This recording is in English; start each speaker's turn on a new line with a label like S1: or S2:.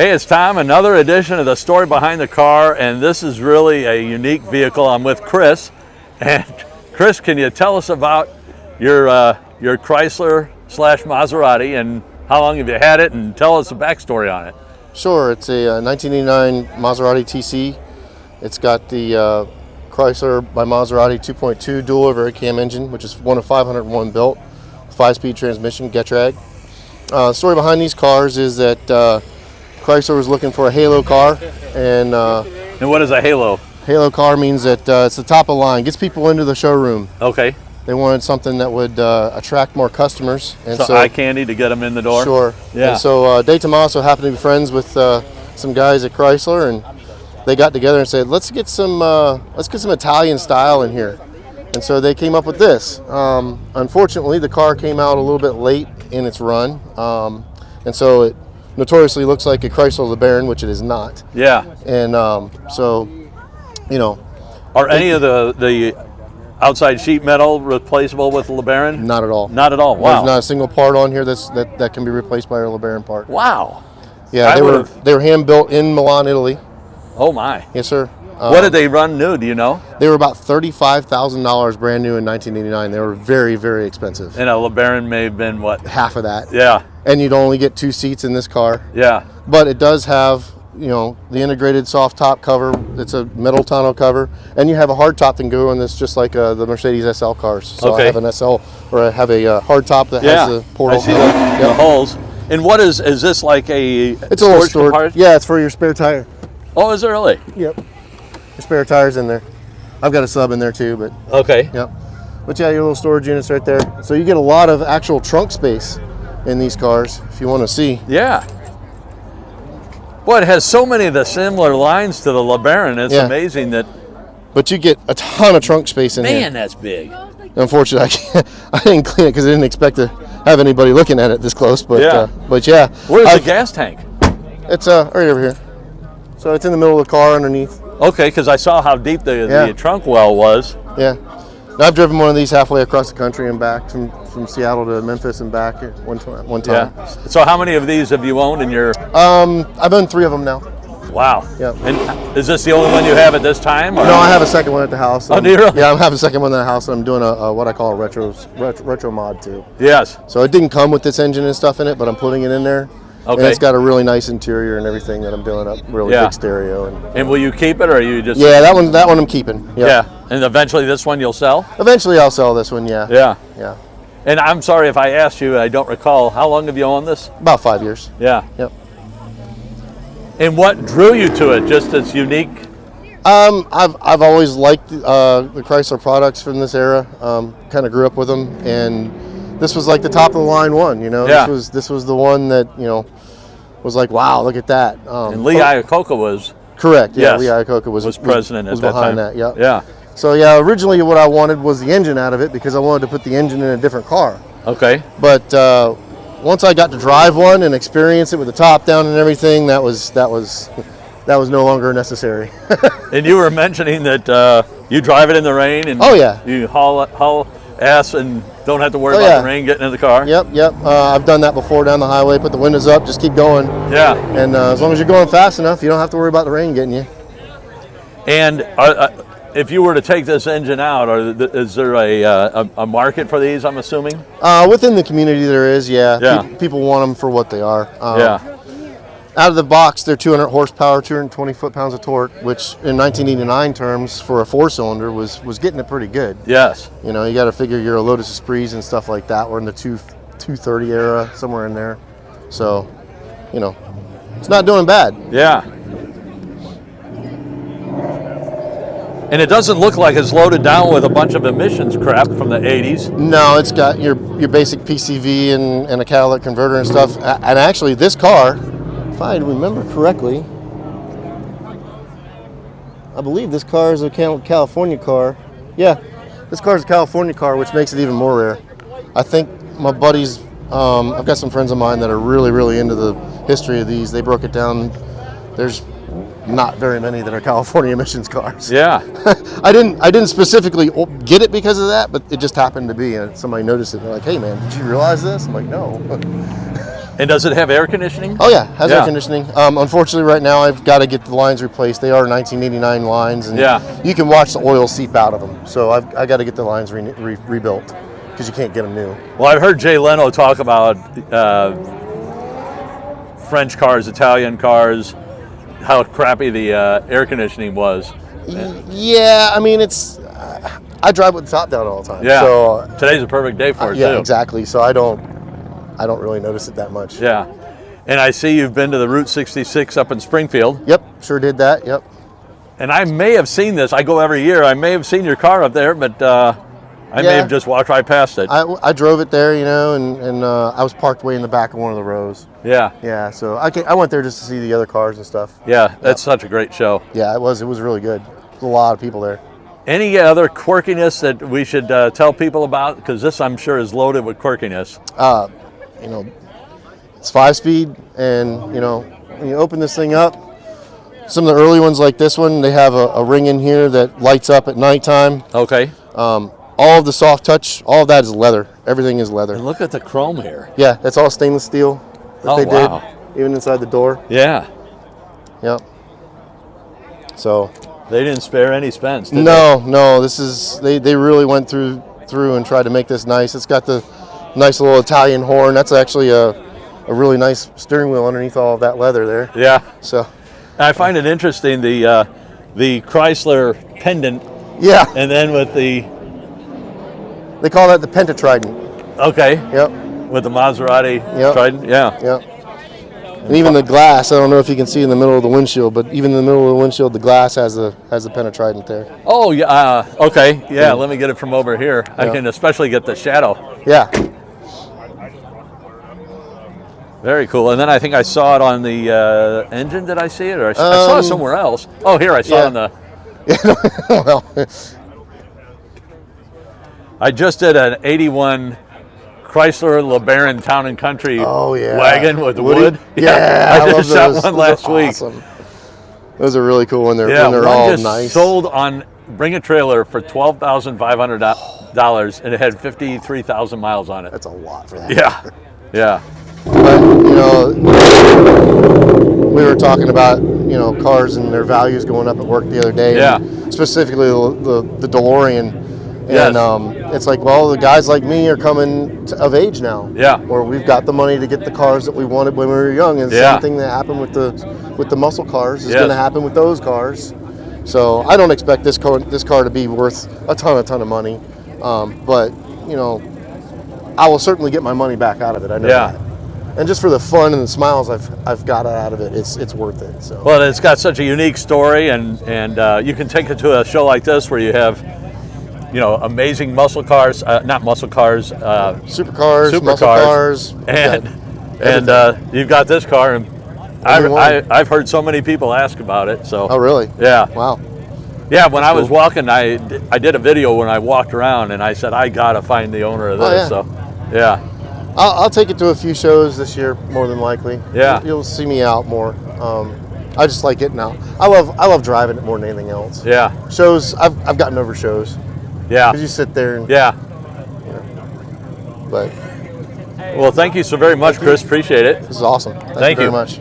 S1: Hey, it's time, another edition of the Story Behind the Car, and this is really a unique vehicle. I'm with Chris, and Chris, can you tell us about your Chrysler slash Maserati, and how long have you had it, and tell us the backstory on it?
S2: Sure, it's a 1989 Maserati TC. It's got the Chrysler by Maserati 2.2 dual overhead cam engine, which is one of 501 built, 5-speed transmission, Getrag. The story behind these cars is that Chrysler was looking for a halo car, and
S1: what is a halo?
S2: Halo car means that it's the top of the line, gets people into the showroom.
S1: Okay.
S2: They wanted something that would attract more customers. And
S1: so eye candy to get them in the door?
S2: Sure.
S1: Yeah.
S2: And so Dave Tomaso happened to be friends with some guys at Chrysler, and they got together and said, let's get some Italian style in here. And so they came up with this. Unfortunately, the car came out a little bit late in its run, and so it notoriously looks like a Chrysler LeBaron, which it is not.
S1: Yeah.
S2: And so, you know.
S1: Are any of the outside sheet metal replaceable with a LeBaron?
S2: Not at all.
S1: Not at all. Wow.
S2: There's not a single part on here that can be replaced by a LeBaron part.
S1: Wow.
S2: Yeah, they were hand built in Milan, Italy.
S1: Oh my.
S2: Yes, sir.
S1: What did they run new? Do you know?
S2: They were about $35,000 brand new in 1989. They were very, very expensive.
S1: And a LeBaron may have been what?
S2: Half of that.
S1: Yeah.
S2: And you'd only get 2 seats in this car.
S1: Yeah.
S2: But it does have, you know, the integrated soft top cover. It's a metal tonneau cover, and you have a hard top that can go in this, just like the Mercedes SL cars. So
S1: okay.
S2: I have an SL, or I have a hard top that has the portal.
S1: I see the holes. And what is this like a?
S2: It's a little storage compartment? Yeah, it's for your spare tire.
S1: Oh, is it really?
S2: Yep. Your spare tires in there. I've got a sub in there too, but
S1: okay.
S2: Yep. But yeah, your little storage units right there. So you get a lot of actual trunk space in these cars, if you want to see.
S1: Yeah. Boy, it has so many of the similar lines to the LeBaron. It's amazing that.
S2: But you get a ton of trunk space in here.
S1: Man, that's big.
S2: Unfortunately, I didn't clean it because I didn't expect to have anybody looking at it this close. But yeah.
S1: Where's the gas tank?
S2: It's right over here. So it's in the middle of the car underneath.
S1: Okay, because I saw how deep the trunk well was.
S2: Yeah. And I've driven one of these halfway across the country and back from Seattle to Memphis and back one time.
S1: Yeah. So how many of these have you owned in your?
S2: I've owned 3 of them now.
S1: Wow.
S2: Yeah.
S1: And is this the only one you have at this time? Or?
S2: No, I have a second one at the house.
S1: Oh, do you really?
S2: Yeah, I have a second one at the house, and I'm doing a what I call a retro mod too.
S1: Yes.
S2: So it didn't come with this engine and stuff in it, but I'm putting it in there.
S1: Okay.
S2: And it's got a really nice interior and everything that I'm doing up, really big stereo.
S1: And will you keep it, or are you just?
S2: Yeah, that one I'm keeping. Yep.
S1: Yeah. And eventually this one you'll sell?
S2: Eventually I'll sell this one, yeah.
S1: Yeah.
S2: Yeah.
S1: And I'm sorry if I asked you, I don't recall, how long have you owned this?
S2: About 5 years.
S1: Yeah.
S2: Yep.
S1: And what drew you to it? Just its unique?
S2: I've always liked the Chrysler products from this era. Kind of grew up with them, and this was like the top of the line one, you know.
S1: Yeah.
S2: This was the one that, you know, was like, wow, look at that.
S1: And Lee Iacocca was
S2: correct. Yeah,
S1: yes,
S2: Lee Iacocca was
S1: president
S2: was
S1: at that
S2: behind
S1: time.
S2: that. Yeah.
S1: Yeah.
S2: So yeah, originally what I wanted was the engine out of it because I wanted to put the engine in a different car.
S1: Okay.
S2: But once I got to drive one and experience it with the top down and everything, that was no longer necessary.
S1: And you were mentioning that you drive it in the rain, and you haul ass and don't have to worry about the rain getting in the car.
S2: Yep. I've done that before down the highway. Put the windows up, just keep going.
S1: Yeah.
S2: And as long as you're going fast enough, you don't have to worry about the rain getting you.
S1: And if you were to take this engine out, is there a market for these, I'm assuming?
S2: Within the community there is, yeah. People want them for what they are. Out of the box, they're 200 horsepower, 220 foot-pounds of torque, which in 1989 terms for a 4-cylinder was getting it pretty good.
S1: Yes.
S2: You know, you got to figure your Lotus Esprits and stuff like that were in the 230 era, somewhere in there. So, you know, it's not doing bad.
S1: Yeah. And it doesn't look like it's loaded down with a bunch of emissions crap from the 80s.
S2: No, it's got your basic PCV and a catalytic converter and stuff. And actually, this car, if I remember correctly, I believe this car is a California car. Yeah, this car is a California car, which makes it even more rare. I think my buddies, I've got some friends of mine that are really, really into the history of these. They broke it down. There's not very many that are California emissions cars.
S1: Yeah.
S2: I didn't specifically get it because of that, but it just happened to be, and somebody noticed it. They're like, "Hey, man, did you realize this?" I'm like, "No."
S1: And does it have air conditioning?
S2: Oh yeah, has
S1: Yeah.
S2: air conditioning. Unfortunately, right now I've got to get the lines replaced. They are 1989 lines, and you can watch the oil seep out of them. So I got to get the lines rebuilt because you can't get them new.
S1: Well, I've heard Jay Leno talk about French cars, Italian cars, how crappy the air conditioning was.
S2: Yeah, I mean I drive with the top down all the time.
S1: Yeah.
S2: So
S1: today's a perfect day for it too.
S2: Yeah, exactly. So I don't really notice it that much.
S1: Yeah. And I see you've been to the Route 66 up in Springfield.
S2: Yep, sure did that. Yep.
S1: And I may have seen this. I go every year. I may have seen your car up there, but I may have just walked right past it.
S2: I drove it there, and I was parked way in the back of one of the rows.
S1: Yeah.
S2: Yeah. So I went there just to see the other cars and stuff.
S1: Yeah, that's such a great show.
S2: Yeah, it was really good. There's a lot of people there.
S1: Any other quirkiness that we should tell people about? Because this, I'm sure, is loaded with quirkiness.
S2: It's 5-speed, and when you open this thing up, some of the early ones like this one, they have a ring in here that lights up at nighttime.
S1: Okay.
S2: All of the soft touch, all of that is leather. Everything is leather.
S1: And look at the chrome here.
S2: Yeah, that's all stainless steel that they did, even inside the door.
S1: Yeah.
S2: Yep. So
S1: they didn't spare any expense, did they?
S2: No. This is they really went through and tried to make this nice. It's got the nice little Italian horn. That's actually a really nice steering wheel underneath all of that leather there.
S1: Yeah.
S2: So
S1: I find it interesting the Chrysler pendant.
S2: Yeah.
S1: And then with the
S2: they call that the Pentatrident.
S1: Okay.
S2: Yep.
S1: With the Maserati Trident. Yeah.
S2: Yep. And even the glass, I don't know if you can see in the middle of the windshield, but even in the middle of the windshield, the glass has the Pentatrident there.
S1: Oh yeah. Okay. Yeah. Let me get it from over here. I can especially get the shadow.
S2: Yeah. Very
S1: cool. And then I think I saw it on the engine. Did I see it, or I saw it somewhere else? Oh, here I saw it on the.
S2: Well,
S1: I just did an '81 Chrysler LeBaron Town and Country wagon with wood.
S2: Yeah,
S1: I just shot one last week.
S2: Awesome. Those are really cool when they're
S1: one
S2: all
S1: just
S2: nice.
S1: Sold on Bring a Trailer for $12,500, and it had 53,000 miles on it.
S2: That's a lot for that.
S1: Yeah, yeah.
S2: But we were talking about cars and their values going up at work the other day.
S1: Yeah.
S2: Specifically the DeLorean.
S1: Yes.
S2: And it's like, well, the guys like me are coming of age now.
S1: Yeah.
S2: Or we've got the money to get the cars that we wanted when we were young. And the same thing that happened with the muscle cars is going to happen with those cars. So I don't expect this car to be worth a ton of money. But I will certainly get my money back out of it. I know that. And just for the fun and the smiles I've got out of it, it's worth it. So.
S1: Well, it's got such a unique story, and you can take it to a show like this where you have, amazing muscle cars, not muscle cars,
S2: supercars, muscle cars,
S1: and you've got this car, and I've heard so many people ask about it. So.
S2: Oh, really?
S1: Yeah.
S2: Wow.
S1: Yeah, when I was walking, I did a video when I walked around, and I said I gotta find the owner of this. So, yeah.
S2: I'll take it to a few shows this year, more than likely.
S1: Yeah.
S2: You'll see me out more. I just like it now. I love driving it more than anything else.
S1: Yeah.
S2: Shows, I've gotten over shows.
S1: Yeah.
S2: Because you sit there and.
S1: Yeah.
S2: But.
S1: Well, thank you so very much, Chris. Appreciate it.
S2: This is awesome. Thank you very much.